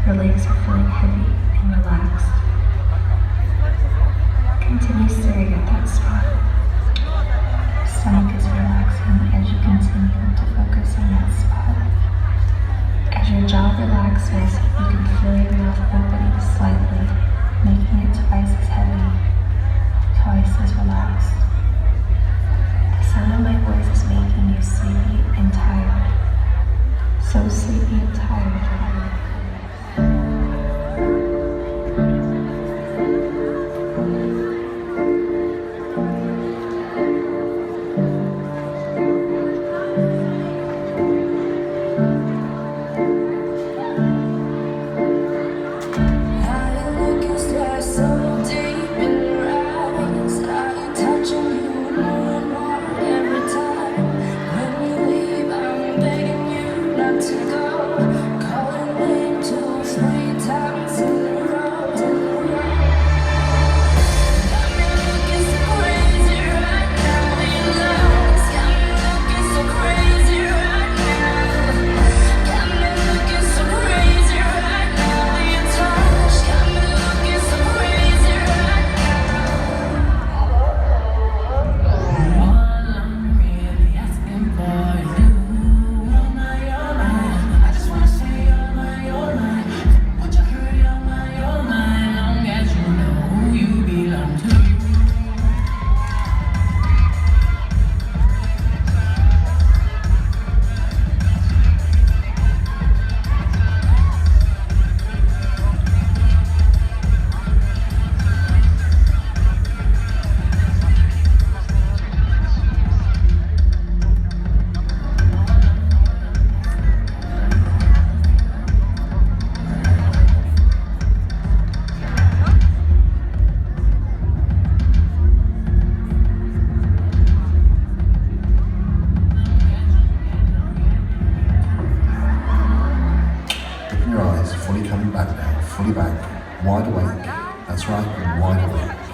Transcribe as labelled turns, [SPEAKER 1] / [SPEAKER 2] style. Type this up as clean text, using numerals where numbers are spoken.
[SPEAKER 1] Your legs are feeling heavy and relaxed. Continue staring at that spot. Your stomach is relaxing as you continue to focus on that spot. As your jaw relaxes, you can feel your mouth opening slightly, making it twice as heavy, twice as relaxed. The sound of my voice is making you sleepy and tired. So sleepy and tired.
[SPEAKER 2] Your eyes fully coming back now, fully back, wide awake. That's right, wide awake.